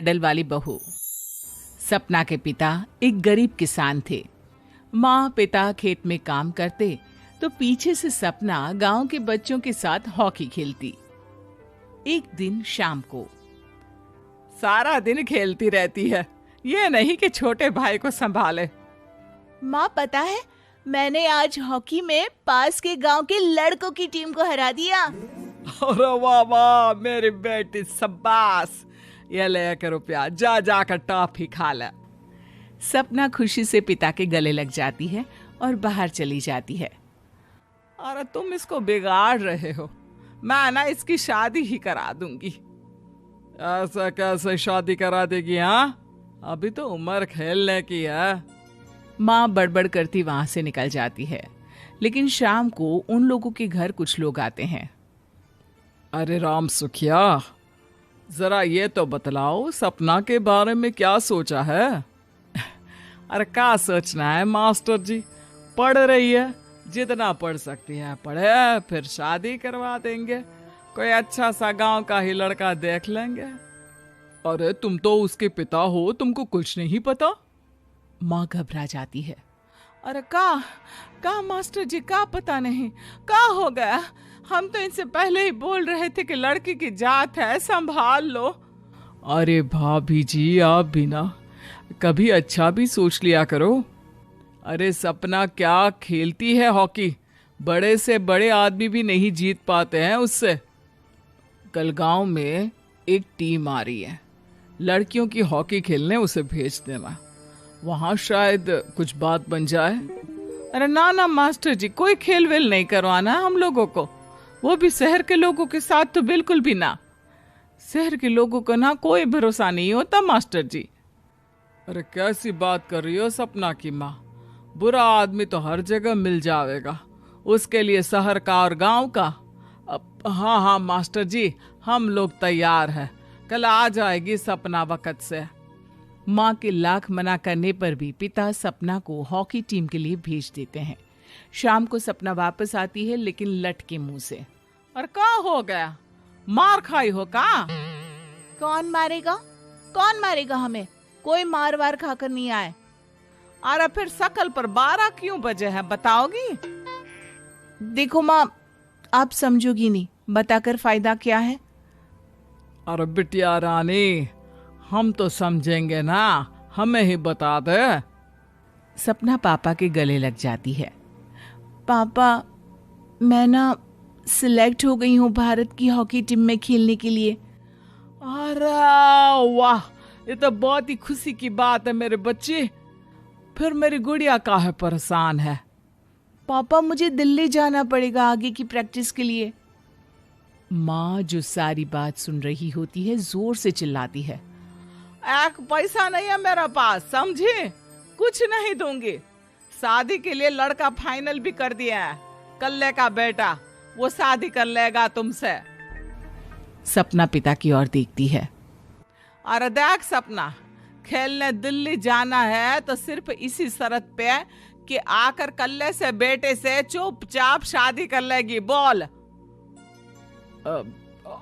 Medal वाली बहू। सपना के पिता एक गरीब किसान थे। माँ पिता खेत में काम करते तो पीछे से सपना गांव के बच्चों के साथ हॉकी खेलती। एक दिन शाम को, सारा दिन खेलती रहती है, ये नहीं कि छोटे भाई को संभाले। माँ पता है, मैंने आज हॉकी में पास के गांव के लड़कों की टीम को हरा दिया। अरे वाह वाह मेरी बेटी, शाबाश, ये ले रुपया, जा जाकर टॉफी खा ले। सपना खुशी से पिता के गले लग जाती है और बाहर चली जाती है। अरे तुम इसको बिगाड़ रहे हो, मैं ना इसकी शादी ही करा दूंगी। ऐसा कैसे शादी करा देगी? हाँ, अभी तो उम्र खेलने की है। माँ बड़बड़ करती वहां से निकल जाती है। लेकिन शाम को उन लोगों के घर कुछ लोग आते हैं। अरे राम सुखिया, जरा ये तो बतलाओ, सपना के बारे में क्या सोचा है? अरे क्या सोचना है मास्टर जी, पढ़ रही है, जितना पढ़ सकती है पढ़े, फिर शादी करवा देंगे, कोई अच्छा सा गांव का ही लड़का देख लेंगे। अरे तुम तो उसके पिता हो, तुमको कुछ नहीं पता? माँ घबरा जाती है। अरे का मास्टर जी, का पता नहीं, का हो गया? हम तो इनसे पहले ही बोल रहे थे कि लड़की की जात है, संभाल लो। अरे भाभी जी, आप भी ना कभी अच्छा भी सोच लिया करो। अरे सपना क्या खेलती है हॉकी, बड़े से बड़े आदमी भी नहीं जीत पाते हैं उससे। कल गांव में एक टीम आ रही है, लड़कियों की हॉकी खेलने उसे भेज देना, वहां शायद कुछ बात बन जाए। अरे ना ना मास्टर जी, कोई खेल वेल नहीं करवाना हम लोगों को, वो भी शहर के लोगों के साथ तो बिल्कुल भी ना। शहर के लोगों को ना कोई भरोसा नहीं होता मास्टर जी। अरे कैसी बात कर रही हो सपना की माँ, बुरा आदमी तो हर जगह मिल जाएगा, उसके लिए शहर का और गांव का। हाँ हाँ मास्टर जी, हम लोग तैयार हैं, कल आ जाएगी सपना वक्त से। माँ के लाख मना करने पर भी पिता सपना को हॉकी टीम के लिए भेज देते हैं। शाम को सपना वापस आती है, लेकिन लट के मुंह से। और क्या हो गया, मार खाई हो का? कौन मारेगा हमें? कोई मार वार खाकर नहीं आए। अरे फिर शकल पर 12 क्यों बजे है, बताओगी? देखो माँ, आप समझोगी नहीं, बताकर फायदा क्या है? अरे बिटिया रानी, हम तो समझेंगे ना, हमें ही बता दे। सपना पापा के गले लग जाती है। पापा, मैं ना सिलेक्ट हो गई हूँ भारत की हॉकी टीम में खेलने के लिए। अरे वाह, ये तो बहुत ही खुशी की बात है मेरे बच्चे। फिर मेरी गुड़िया काहे परेशान है? पापा, मुझे दिल्ली जाना पड़ेगा आगे की प्रैक्टिस के लिए। माँ जो सारी बात सुन रही होती है, जोर से चिल्लाती है। एक पैसा नहीं है मेरे पास, समझे? कुछ नहीं दूंगी। शादी के लिए लड़का फाइनल भी कर दिया है, कल्ले का बेटा, वो शादी कर लेगा तुमसे। सपना पिता की ओर देखती है। अरे देख सपना, खेलने दिल्ली जाना है तो सिर्फ इसी शर्त पे कि आकर कल्ले से बेटे से चुपचाप शादी कर लेगी, बोल।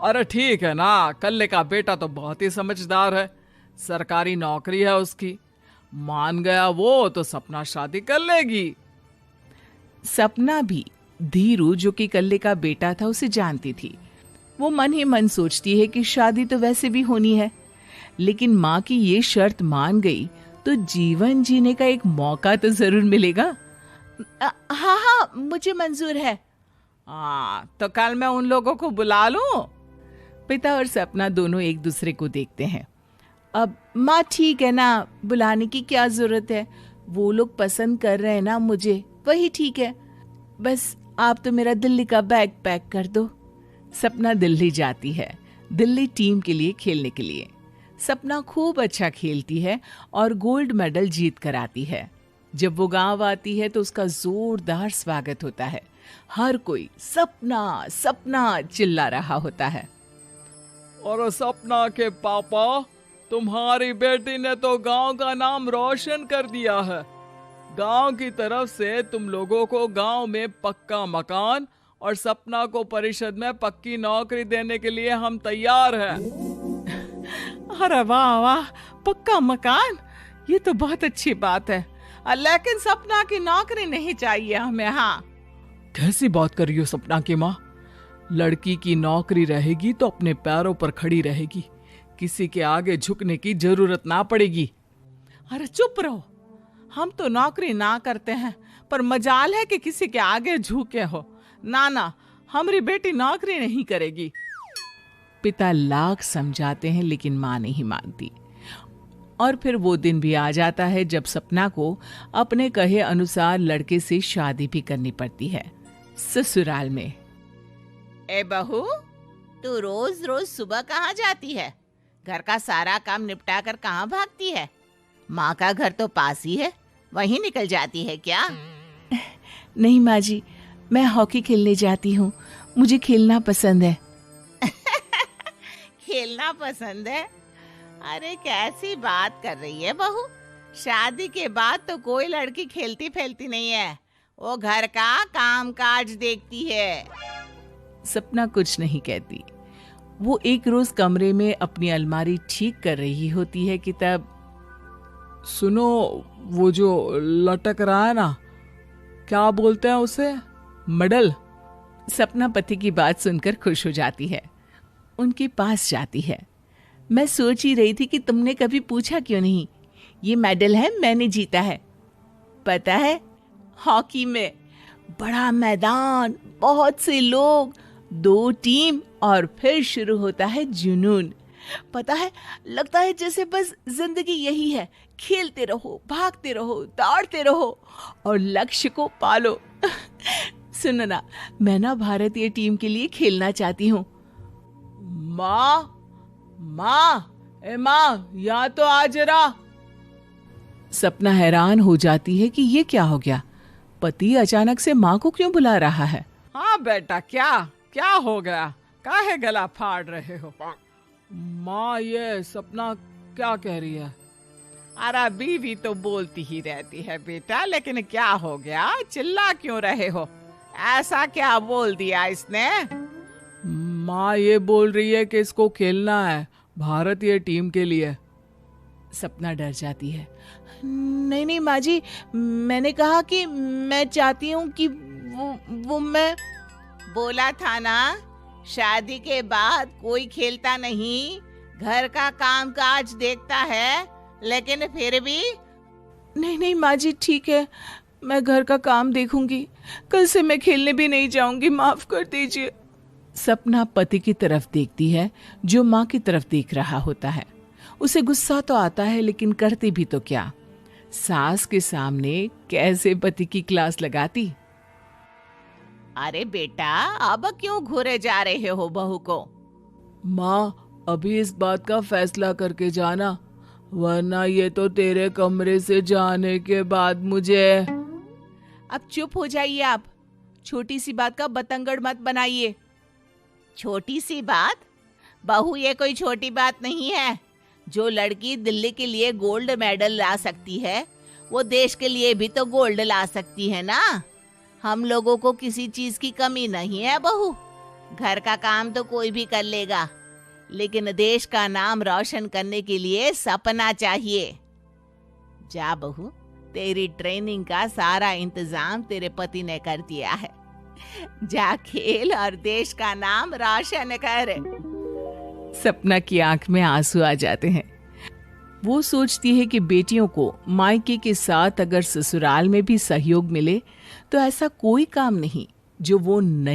अरे ठीक है ना, कल्ले का बेटा तो बहुत ही समझदार है, सरकारी नौकरी है उसकी, मान गया वो तो सपना शादी कर लेगी। सपना भी धीरू, जो कि कल्ले का बेटा था, उसे जानती थी। वो मन ही मन सोचती है कि शादी तो वैसे भी होनी है, लेकिन माँ की ये शर्त मान गई तो जीवन जीने का एक मौका तो जरूर मिलेगा। हाँ हाँ, मुझे मंजूर है। तो कल मैं उन लोगों को बुला लूं? पिता और सपना दोनों एक दूसरे को देखते हैं। अब माँ ठीक है ना, बुलाने की क्या जरूरत है, वो लोग पसंद कर रहे हैं ना मुझे, वही ठीक है। बस आप तो मेरा दिल्ली का बैग पैक कर दो। सपना दिल्ली जाती है, दिल्ली टीम के लिए खेलने के लिए। सपना खूब अच्छा खेलती है और गोल्ड मेडल जीत कर आती है। जब वो गांव आती है तो उसका जोरदार स्वागत होता है। हर कोई सपना सपना चिल्ला रहा होता है। और सपना के पापा, तुम्हारी बेटी ने तो गांव का नाम रोशन कर दिया है। गांव की तरफ से तुम लोगों को गांव में पक्का मकान और सपना को परिषद में पक्की नौकरी देने के लिए हम तैयार हैं। अरे वाह वाह, पक्का मकान, ये तो बहुत अच्छी बात है। लेकिन सपना की नौकरी नहीं चाहिए हमें। हाँ, कैसी बात कर रही हो सपना की माँ? लड़की की नौकरी रहेगी तो अपने पैरों पर खड़ी रहेगी, किसी के आगे झुकने की जरूरत ना पड़ेगी। अरे चुप रहो, हम तो नौकरी ना करते हैं, पर मजाल है कि किसी के आगे झुके हो। ना ना, हमारी बेटी नौकरी नहीं करेगी। पिता लाख समझाते हैं लेकिन माँ नहीं मानती। और फिर वो दिन भी आ जाता है जब सपना को अपने कहे अनुसार लड़के से शादी भी करनी पड़ती है। ससुराल में। ए बहू, तू रोज रोज सुबह कहाँ जाती है? घर का सारा काम निपटा कर कहाँ भागती है? माँ का घर तो पास ही है, वहीं निकल जाती है क्या? नहीं माँ जी, मैं हॉकी खेलने जाती हूँ, मुझे खेलना पसंद है। खेलना पसंद है? अरे कैसी बात कर रही है बहू, शादी के बाद तो कोई लड़की खेलती फैलती नहीं है, वो घर का काम काज देखती है। सपना कुछ नहीं कहती। वो एक रोज कमरे में अपनी अलमारी ठीक कर रही होती है कि तब सुनो, वो जो लटक रहा है ना, क्या बोलते हैं उसे? मेडल। सपना पति की बात सुनकर खुश हो जाती है, उनके पास जाती है। मैं सोच ही रही थी कि तुमने कभी पूछा क्यों नहीं। ये मेडल है, मैंने जीता है, पता है, हॉकी में। बड़ा मैदान, बहुत से लोग, 2 टीम और फिर शुरू होता है जुनून। पता है, लगता है जैसे बस जिंदगी यही है, खेलते रहो, भागते रहो, दौड़ते रहो और लक्ष्य को पालो। सुनो ना, मैं ना भारतीय टीम के लिए खेलना चाहती हूँ। माँ, ए माँ, यहाँ तो आ जरा। सपना हैरान हो जाती है कि ये क्या हो गया, पति अचानक से माँ को क्यों बुला रहा है। हाँ बेटा, क्या हो गया? काहे गला फाड़ रहे हो? माँ, ये सपना क्या कह रही है? अरे बीवी तो बोलती ही रहती है बेटा, लेकिन क्या हो गया? चिल्ला क्यों रहे हो? ऐसा क्या बोल दिया इसने? माँ ये बोल रही है कि इसको खेलना है भारतीय टीम के लिए। सपना डर जाती है। नहीं नहीं माँ जी, मैंने कहा कि मैं चाहती हूँ कि वो मैं बोला था ना, शादी के बाद कोई खेलता नहीं, घर का काम काज देखता है, लेकिन फिर भी। नहीं माँ जी, ठीक है, मैं घर का काम देखूंगी, कल से मैं खेलने भी नहीं जाऊंगी, माफ कर दीजिए। सपना पति की तरफ देखती है जो माँ की तरफ देख रहा होता है। उसे गुस्सा तो आता है लेकिन करती भी तो क्या, सास के सामने कैसे पति की क्लास लगाती। अरे बेटा, अब क्यों घूरे जा रहे हो बहू को? माँ, अभी इस बात का फैसला करके जाना, वरना ये तो तेरे कमरे से जाने के बाद मुझे। अब चुप हो जाइए आप, छोटी सी बात का बतंगड़ मत बनाइए। छोटी सी बात? बहू, ये कोई छोटी बात नहीं है। जो लड़की दिल्ली के लिए गोल्ड मेडल ला सकती है, वो देश के लिए भी तो गोल्ड ला सकती है ना। हम लोगों को किसी चीज की कमी नहीं है बहू, घर का काम तो कोई भी कर लेगा, लेकिन देश का नाम रोशन करने के लिए सपना चाहिए। जा बहू, तेरी ट्रेनिंग का सारा इंतजाम तेरे पति ने कर दिया है, जा खेल और देश का नाम रोशन कर। सपना की आंख में आंसू आ जाते हैं। वो सोचती है कि बेटियों को मायके के साथ अगर ससुराल में भी सहयोग मिले तो ऐसा कोई काम नहीं जो वो नहीं